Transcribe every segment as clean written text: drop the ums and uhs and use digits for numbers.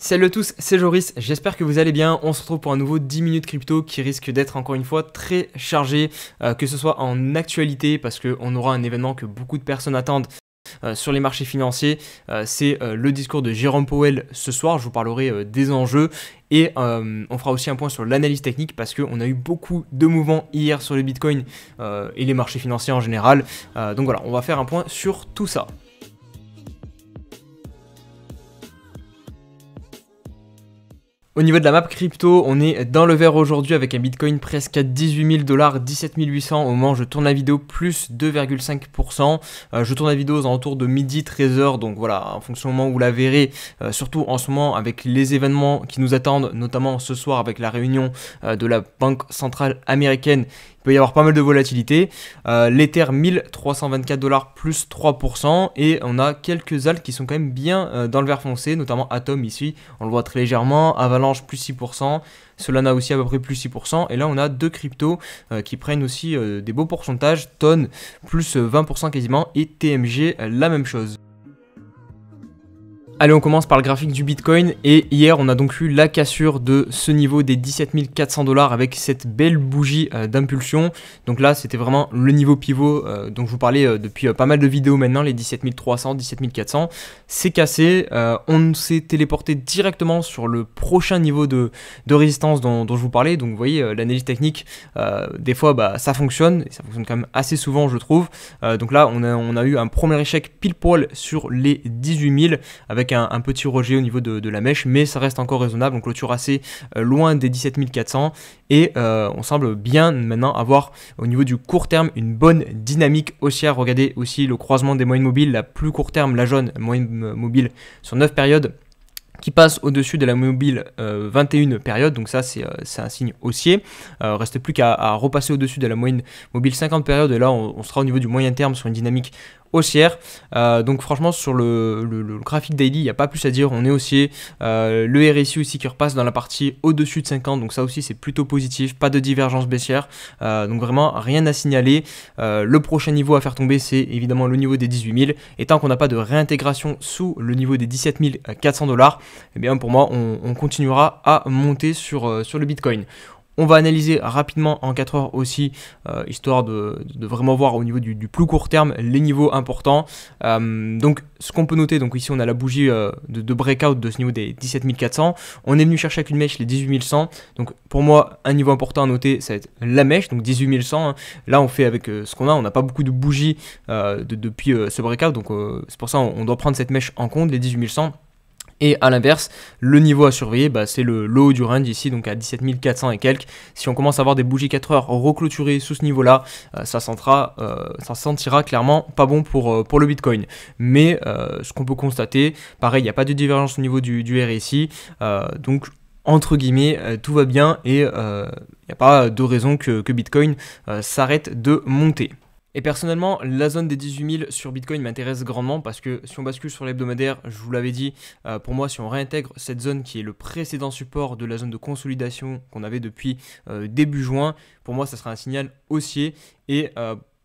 Salut à tous, c'est Joris, j'espère que vous allez bien. On se retrouve pour un nouveau 10 minutes crypto qui risque d'être encore une fois très chargé, que ce soit en actualité parce qu'on aura un événement que beaucoup de personnes attendent sur les marchés financiers. C'est le discours de Jérôme Powell ce soir, je vous parlerai des enjeux et on fera aussi un point sur l'analyse technique parce qu'on a eu beaucoup de mouvements hier sur le Bitcoin et les marchés financiers en général. Donc voilà, on va faire un point sur tout ça. Au niveau de la map crypto, on est dans le vert aujourd'hui avec un Bitcoin presque à 18 000 $, 17 800 au moment où je tourne la vidéo, plus 2,5%. Je tourne la vidéo aux alentours de midi 13h, donc voilà, en fonction du moment où vous la verrez, surtout en ce moment avec les événements qui nous attendent, notamment ce soir avec la réunion de la Banque centrale américaine. Il peut y avoir pas mal de volatilité. L'Ether 1324 $, plus 3%. Et on a quelques alts qui sont quand même bien dans le vert foncé, notamment Atom ici, on le voit très légèrement. Avalanche plus 6%. Solana aussi à peu près plus 6%. Et là on a deux cryptos qui prennent aussi des beaux pourcentages. Ton plus 20% quasiment. Et TMG la même chose. Allez, on commence par le graphique du Bitcoin et hier on a donc eu la cassure de ce niveau des 17 400 $ avec cette belle bougie d'impulsion. Donc là c'était vraiment le niveau pivot dont je vous parlais depuis pas mal de vidéos maintenant, les 17 300, 17 400. C'est cassé, on s'est téléporté directement sur le prochain niveau de résistance dont je vous parlais. Donc vous voyez l'analyse technique, des fois ça fonctionne, et ça fonctionne quand même assez souvent je trouve. Donc là on a eu un premier échec pile poil sur les 18 000 avec un petit rejet au niveau de la mèche, mais ça reste encore raisonnable. On clôture assez loin des 17 400 et on semble bien maintenant avoir au niveau du court terme une bonne dynamique haussière. Regardez aussi le croisement des moyennes mobiles, la plus court terme, la jaune moyenne mobile sur 9 périodes qui passe au-dessus de la mobile 21 périodes, donc ça c'est un signe haussier. Reste plus qu'à repasser au-dessus de la moyenne mobile 50 périodes et là on sera au niveau du moyen terme sur une dynamique haussière. Donc franchement sur le graphique daily il n'y a pas plus à dire, on est haussier. Le RSI aussi qui repasse dans la partie au-dessus de 50, donc ça aussi c'est plutôt positif, pas de divergence baissière, donc vraiment rien à signaler. Le prochain niveau à faire tomber c'est évidemment le niveau des 18 000 et tant qu'on n'a pas de réintégration sous le niveau des 17 400 $, eh bien pour moi on continuera à monter sur le Bitcoin. On va analyser rapidement en 4 heures aussi, histoire de vraiment voir au niveau du plus court terme les niveaux importants. Donc ce qu'on peut noter, donc ici on a la bougie de breakout de ce niveau des 17 400. On est venu chercher avec une mèche les 18 100. Donc pour moi un niveau important à noter ça va être la mèche, donc 18 100. Hein. Là on fait avec ce qu'on a, on n'a pas beaucoup de bougies depuis ce breakout. Donc c'est pour ça on doit prendre cette mèche en compte, les 18 100. Et à l'inverse, le niveau à surveiller, c'est le haut du range ici, donc à 17 400 et quelques. Si on commence à avoir des bougies 4 heures reclôturées sous ce niveau-là, ça sentira clairement pas bon pour le Bitcoin. Mais ce qu'on peut constater, pareil, il n'y a pas de divergence au niveau du RSI, donc entre guillemets, tout va bien et il n'y a pas de raison que Bitcoin s'arrête de monter. Et personnellement, la zone des 18 000 sur Bitcoin m'intéresse grandement parce que si on bascule sur l'hebdomadaire, je vous l'avais dit, pour moi, si on réintègre cette zone qui est le précédent support de la zone de consolidation qu'on avait depuis début juin, pour moi, ça sera un signal haussier et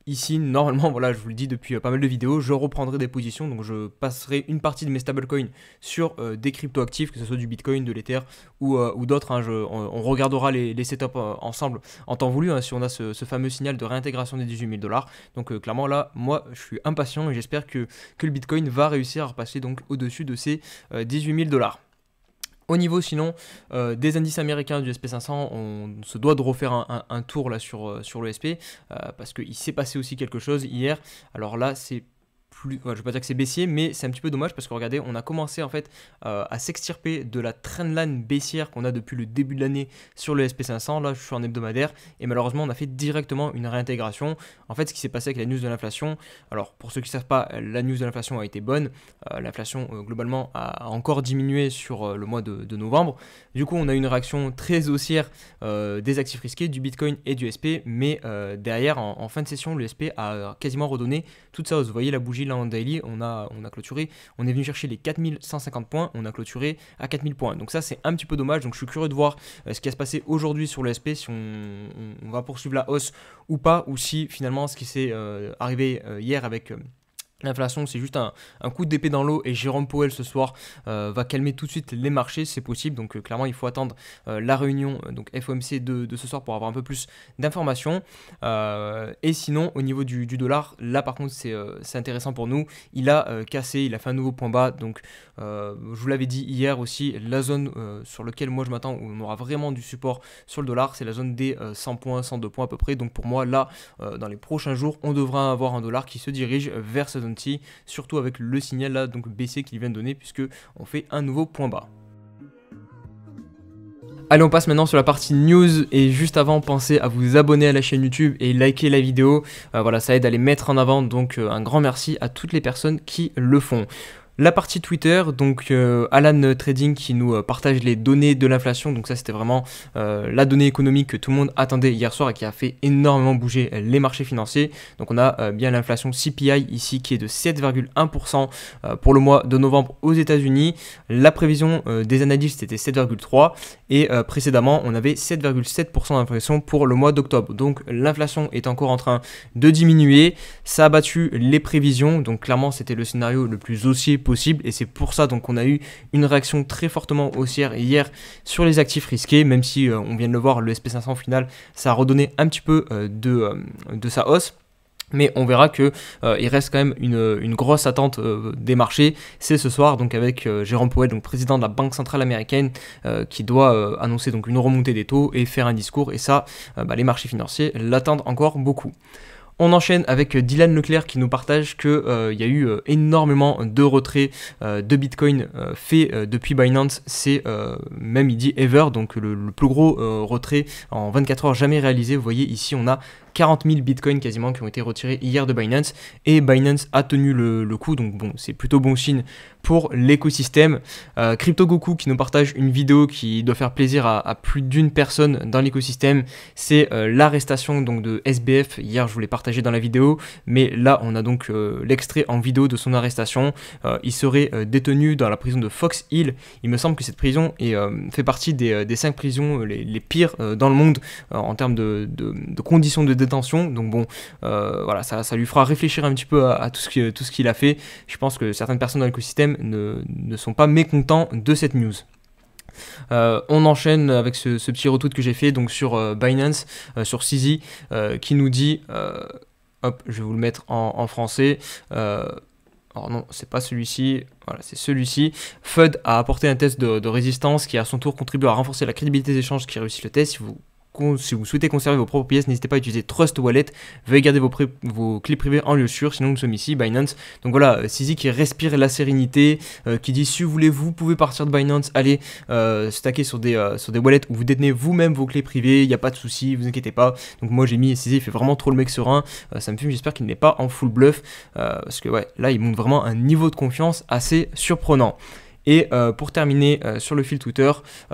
ici, normalement, voilà, je vous le dis depuis pas mal de vidéos, je reprendrai des positions, donc je passerai une partie de mes stablecoins sur des crypto-actifs, que ce soit du Bitcoin, de l'Ether ou d'autres. Hein, on regardera les setups ensemble en temps voulu, hein, si on a ce fameux signal de réintégration des 18 000 $. Donc clairement là, moi, je suis impatient et j'espère que le Bitcoin va réussir à repasser donc au-dessus de ces 18 000 $. Au niveau sinon des indices américains du SP500, on se doit de refaire un tour là sur le SP parce qu'il s'est passé aussi quelque chose hier. Alors là c'est plus, je ne vais pas dire que c'est baissier, mais c'est un petit peu dommage parce que regardez, on a commencé en fait à s'extirper de la trendline baissière qu'on a depuis le début de l'année sur le SP500. Là, je suis en hebdomadaire et malheureusement, on a fait directement une réintégration. En fait, ce qui s'est passé avec la news de l'inflation, alors pour ceux qui ne savent pas, la news de l'inflation a été bonne. L'inflation globalement a encore diminué sur le mois de novembre. Du coup, on a eu une réaction très haussière des actifs risqués, du Bitcoin et du SP, mais derrière, en fin de session, le SP a quasiment redonné toute sa hausse. Vous voyez la bougie là en daily, on a clôturé, on est venu chercher les 4150 points, on a clôturé à 4000 points. Donc ça c'est un petit peu dommage, donc je suis curieux de voir ce qui va se passer aujourd'hui sur le SP, si on va poursuivre la hausse ou pas, ou si finalement ce qui s'est arrivé hier avec L'inflation, c'est juste un coup d'épée dans l'eau et Jérôme Powell ce soir va calmer tout de suite les marchés, c'est possible. Donc clairement, il faut attendre la réunion donc FOMC de ce soir pour avoir un peu plus d'informations. Et sinon, au niveau du dollar, là par contre, c'est intéressant pour nous. Il a cassé, il a fait un nouveau point bas. Donc je vous l'avais dit hier aussi, la zone sur laquelle moi je m'attends où on aura vraiment du support sur le dollar, c'est la zone des 100 points, 102 points à peu près. Donc pour moi, là, dans les prochains jours, on devra avoir un dollar qui se dirige vers cette zone-ci, surtout avec le signal là donc baissier qu'il vient de donner puisque on fait un nouveau point bas. Allez, on passe maintenant sur la partie news et juste avant, pensez à vous abonner à la chaîne YouTube et liker la vidéo. Voilà, ça aide à les mettre en avant, donc un grand merci à toutes les personnes qui le font. La partie Twitter, donc Alan Trading qui nous partage les données de l'inflation, donc ça c'était vraiment la donnée économique que tout le monde attendait hier soir et qui a fait énormément bouger les marchés financiers. Donc on a bien l'inflation CPI ici qui est de 7,1% pour le mois de novembre aux États-Unis. La prévision des analystes était 7,3% et précédemment on avait 7,7% d'inflation pour le mois d'octobre. Donc l'inflation est encore en train de diminuer, ça a battu les prévisions, donc clairement c'était le scénario le plus haussier possible et c'est pour ça donc on a eu une réaction très fortement haussière hier sur les actifs risqués, même si on vient de le voir, le SP500 au final ça a redonné un petit peu de sa hausse. Mais on verra que il reste quand même une grosse attente des marchés. C'est ce soir donc avec Jérôme Powell, donc président de la Banque centrale américaine, qui doit annoncer donc une remontée des taux et faire un discours. Et ça, les marchés financiers l'attendent encore beaucoup. On enchaîne avec Dylan Leclerc qui nous partage qu'il y a eu énormément de retraits de Bitcoin faits depuis Binance. C'est même il dit ever, donc le plus gros retrait en 24 heures jamais réalisé. Vous voyez ici on a 40 000 bitcoins quasiment qui ont été retirés hier de Binance et Binance a tenu le coup, donc bon, c'est plutôt bon signe pour l'écosystème. CryptoGoku qui nous partage une vidéo qui doit faire plaisir à plus d'une personne dans l'écosystème, c'est l'arrestation donc de SBF. Hier je vous l'ai partagé dans la vidéo, mais là on a donc l'extrait en vidéo de son arrestation. Il serait détenu dans la prison de Fox Hill. Il me semble que cette prison fait partie des 5 prisons les pires dans le monde en termes de conditions de détention. Donc bon, voilà, ça lui fera réfléchir un petit peu à tout ce qu'il a fait. Je pense que certaines personnes dans l'écosystème ne sont pas mécontents de cette news. On enchaîne avec ce petit retweet que j'ai fait donc sur Binance, sur CZ, qui nous dit, hop, je vais vous le mettre en français. Alors non, c'est pas celui-ci, voilà, c'est celui-ci. FUD a apporté un test de résistance qui à son tour contribue à renforcer la crédibilité des échanges qui réussit le test. Si vous souhaitez conserver vos propres pièces, n'hésitez pas à utiliser Trust Wallet. Veuillez garder vos clés privées en lieu sûr, sinon nous sommes ici, Binance. Donc voilà, CZ qui respire la sérénité, qui dit si vous voulez, vous pouvez partir de Binance, allez stacker sur des wallets où vous détenez vous-même vos clés privées, il n'y a pas de souci, vous inquiétez pas. Donc moi j'ai mis CZ, il fait vraiment trop le mec serein, ça me fume, j'espère qu'il n'est pas en full bluff, parce que ouais, là il montre vraiment un niveau de confiance assez surprenant. Et pour terminer sur le fil Twitter,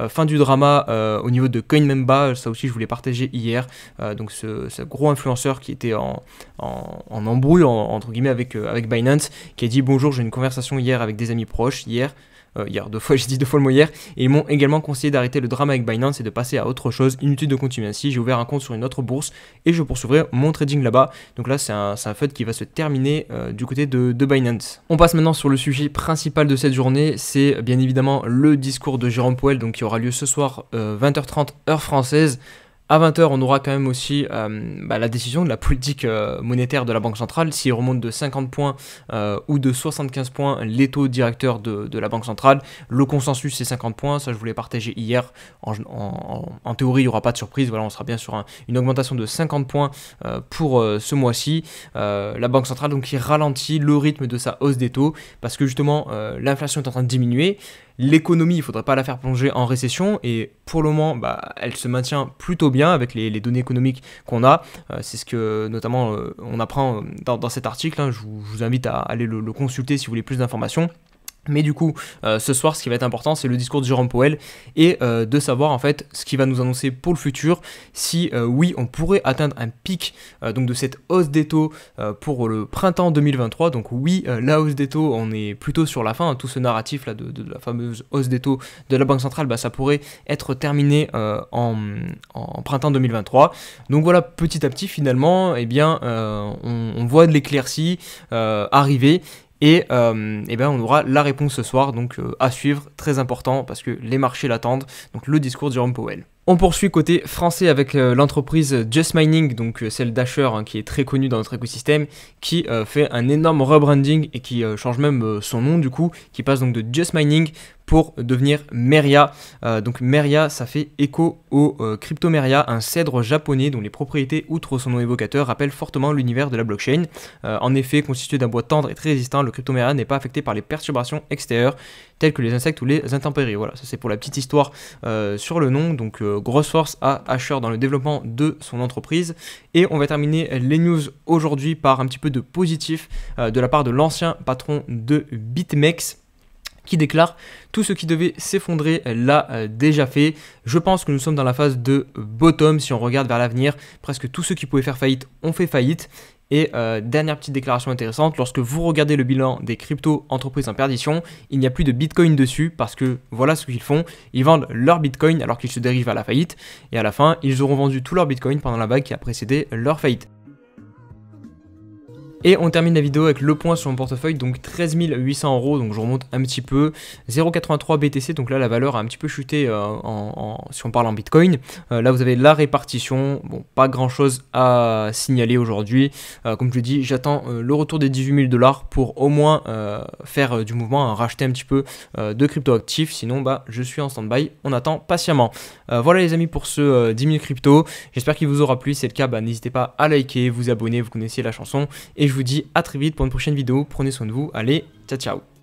fin du drama au niveau de CoinMemba, ça aussi je voulais partager hier, donc ce gros influenceur qui était en embrouille entre guillemets avec Binance, qui a dit bonjour, j'ai eu une conversation hier avec des amis proches, hier, deux fois, j'ai dit 2 fois le mot hier, et ils m'ont également conseillé d'arrêter le drama avec Binance et de passer à autre chose, inutile de continuer ainsi, j'ai ouvert un compte sur une autre bourse et je poursuivrai mon trading là-bas. Donc là c'est un FUD qui va se terminer du côté de Binance. On passe maintenant sur le sujet principal de cette journée, c'est bien évidemment le discours de Jérôme Powell, donc qui aura lieu ce soir 20h30 heure française. À 20h, on aura quand même aussi la décision de la politique monétaire de la Banque centrale, s'il remonte de 50 points ou de 75 points les taux directeurs de la Banque centrale. Le consensus, c'est 50 points, ça je voulais partager hier. En théorie, il n'y aura pas de surprise, voilà, on sera bien sur une augmentation de 50 points pour ce mois-ci. La Banque centrale, donc, qui ralentit le rythme de sa hausse des taux, parce que justement, l'inflation est en train de diminuer. L'économie, il ne faudrait pas la faire plonger en récession et pour le moment, elle se maintient plutôt bien avec les données économiques qu'on a. C'est ce que notamment on apprend dans cet article, hein. Je vous invite à aller le consulter si vous voulez plus d'informations. Mais du coup, ce soir, ce qui va être important, c'est le discours de Jérôme Powell et de savoir en fait ce qui va nous annoncer pour le futur, si oui, on pourrait atteindre un pic donc de cette hausse des taux pour le printemps 2023. Donc oui, la hausse des taux, on est plutôt sur la fin, hein, tout ce narratif là de la fameuse hausse des taux de la Banque centrale, bah, ça pourrait être terminé en printemps 2023. Donc voilà, petit à petit finalement, eh bien, on voit de l'éclaircie arriver. Et, ben on aura la réponse ce soir, donc à suivre, très important parce que les marchés l'attendent, donc le discours de Jérôme Powell. On poursuit côté français avec l'entreprise Just Mining, donc celle d'Asher, hein, qui est très connue dans notre écosystème, qui fait un énorme rebranding et qui change même son nom du coup, qui passe donc de Just Mining pour devenir Meria. Donc Meria, ça fait écho au Cryptomeria, un cèdre japonais dont les propriétés, outre son nom évocateur, rappellent fortement l'univers de la blockchain. En effet, constitué d'un bois tendre et très résistant, le Cryptomeria n'est pas affecté par les perturbations extérieures telles que les insectes ou les intempéries. Voilà, ça c'est pour la petite histoire sur le nom. Donc grosse force à Asher dans le développement de son entreprise. Et on va terminer les news aujourd'hui par un petit peu de positif de la part de l'ancien patron de BitMEX, qui déclare « Tout ce qui devait s'effondrer l'a déjà fait. Je pense que nous sommes dans la phase de bottom si on regarde vers l'avenir. Presque tous ceux qui pouvaient faire faillite ont fait faillite. » Et dernière petite déclaration intéressante, lorsque vous regardez le bilan des crypto-entreprises en perdition, il n'y a plus de Bitcoin dessus parce que voilà ce qu'ils font, ils vendent leur Bitcoin alors qu'ils se dérivent à la faillite et à la fin, ils auront vendu tout leur Bitcoin pendant la vague qui a précédé leur faillite. Et on termine la vidéo avec le point sur mon portefeuille, donc 13 800 €, donc je remonte un petit peu, 0,83 BTC, donc là la valeur a un petit peu chuté si on parle en Bitcoin. Là vous avez la répartition, bon pas grand chose à signaler aujourd'hui, comme je le dis, j'attends le retour des 18 000 $ pour au moins faire du mouvement, hein, racheter un petit peu de crypto actifs, sinon bah je suis en stand-by, on attend patiemment. Voilà les amis pour ce 10 000 crypto, j'espère qu'il vous aura plu, si c'est le cas, bah, n'hésitez pas à liker, vous abonner, vous connaissez la chanson, et je vous dis à très vite pour une prochaine vidéo, prenez soin de vous, allez, ciao ciao.